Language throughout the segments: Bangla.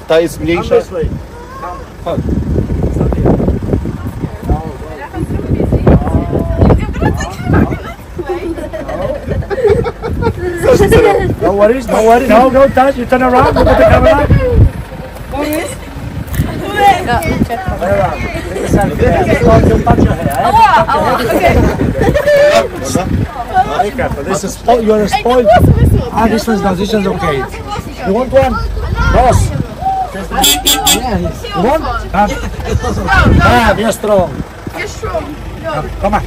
Ta jest mniejsza. Chodź. No worries, no worries. No, don't touch. You turn around. Look at the camera. Turn around. Take a selfie. Don't touch your hair. Okay. Be careful. This is you're a spoiled. Ah, this one's okay. You want one? Boss. Yeah. You want? Come. You're strong. You're strong. Come on.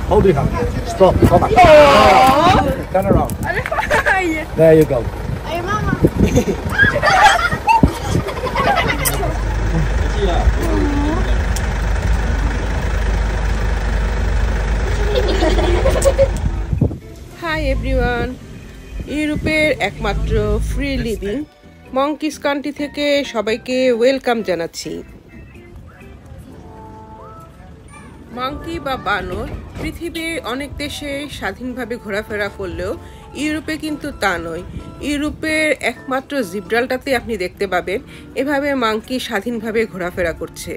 Hold it up. Stop. Come on. Turn around. There you go. Hey, mama. Hi everyone. ইউরোপের একমাত্র ফ্রি লিভিং মঙ্কিস কান্ট্রি থেকে সবাইকে ওয়েলকাম জানাচ্ছি। মঙ্কি বা বানর পৃথিবীর অনেক দেশে স্বাধীনভাবে ঘোরাফেরা করলেও ইউরোপে কিন্তু তা নয়। ইউরোপের একমাত্র জিব্রাল্টারতে আপনি দেখতে পাবেন এভাবে মঙ্কি স্বাধীনভাবে ঘোরাফেরা করছে।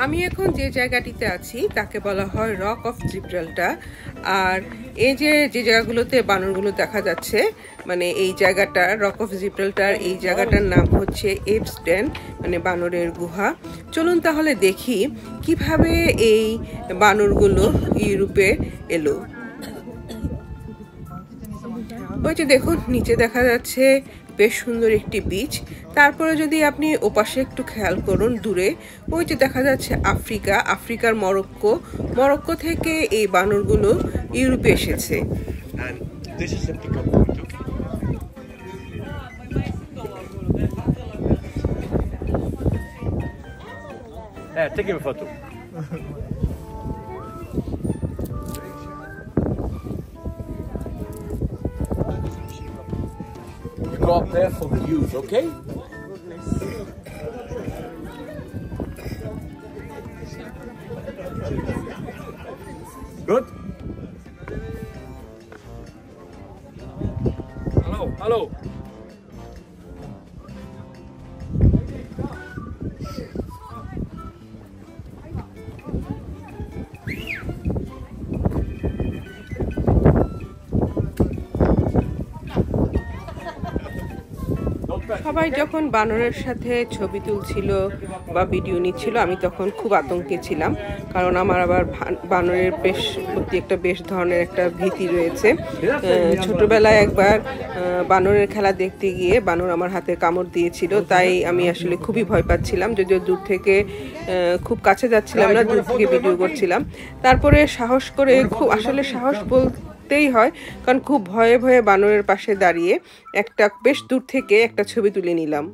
আমি এখন যে জায়গাটিতে আছি তাকে বলা হয় রক অফ জিব্রাল্টার। আর এই যে জায়গাগুলোতে বানরগুলো দেখা যাচ্ছে, মানে এই জায়গাটা রক অফ জিব্রাল্টার, এই জায়গাটার নাম হচ্ছে এপস ডেন, মানে বানরের গুহা। চলুন তাহলে দেখি কিভাবে এই বানরগুলো ইউরোপে এলো। ওই যে দেখুন নিচে দেখা যাচ্ছে বেশ সুন্দর একটি বিচ। তারপরে যদি আপনি ওপাশে একটু খেয়াল করুন দূরে, ওই যে দেখা যাচ্ছে আফ্রিকার মরক্কো থেকে এই বানরগুলো ইউরোপে এসেছে। Take a photo. Go up there for the views, okay? Good. Hello. সবাই যখন বানরের সাথে ছবি তুলছিল বা ভিডিও নিচ্ছিল আমি তখন খুব আতঙ্কে ছিলাম, কারণ আমার আবার বানরের প্রতি একটা বেশ ধরনের একটা ভীতি রয়েছে। ছোটবেলায় একবার বানরের খেলা দেখতে গিয়ে বানর আমার হাতে কামড় দিয়েছিল, তাই আমি আসলে খুবই ভয় পাচ্ছিলাম। যদিও দূর থেকে খুব কাছে যাচ্ছিলাম না, দূর থেকে ভিডিও করছিলাম। তারপরে সাহস করে, খুব আসলে সাহস বলতেই হয়, কারণ খুব ভয়ে ভয়ে বানরের পাশে দাঁড়িয়ে একটা বেশ দূর থেকে একটা ছবি তুলে নিলাম।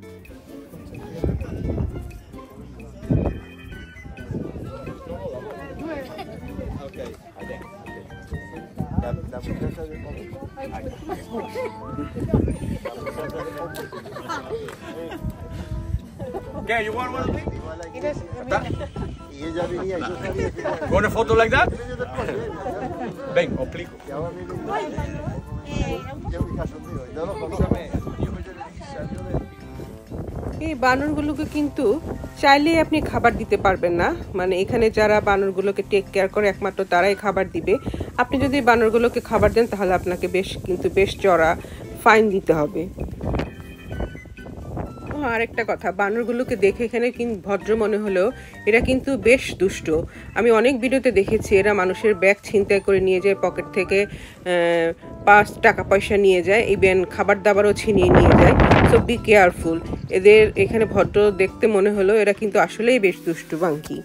Okay, you want one of these? Want a photo like that? Ven, explico. এই বানরগুলোকে কিন্তু চাইলেই আপনি খাবার দিতে পারবেন না, মানে এখানে যারা বানরগুলোকে টেক কেয়ার করে একমাত্র তারাই খাবার দিবে। আপনি যদি বানরগুলোকে খাবার দেন তাহলে আপনাকে বেশ চড়া ফাইন দিতে হবে। আরেকটা কথা, বানরগুলোকে দেখে এখানে কিন্তু ভদ্র মনে হলেও এরা কিন্তু বেশ দুষ্ট। আমি অনেক ভিডিওতে দেখেছি এরা মানুষের ব্যাগ ছিনতাই করে নিয়ে যায়, পকেট থেকে টাকা পয়সা নিয়ে যায়, ইভেন খাবার দাবারও ছিনিয়ে নিয়ে যায়। So be careful. এদের এখানে ভদ্র দেখতে মনে হলেও এরা কিন্তু আসলেই বেশ দুষ্টু বাঙ্কি।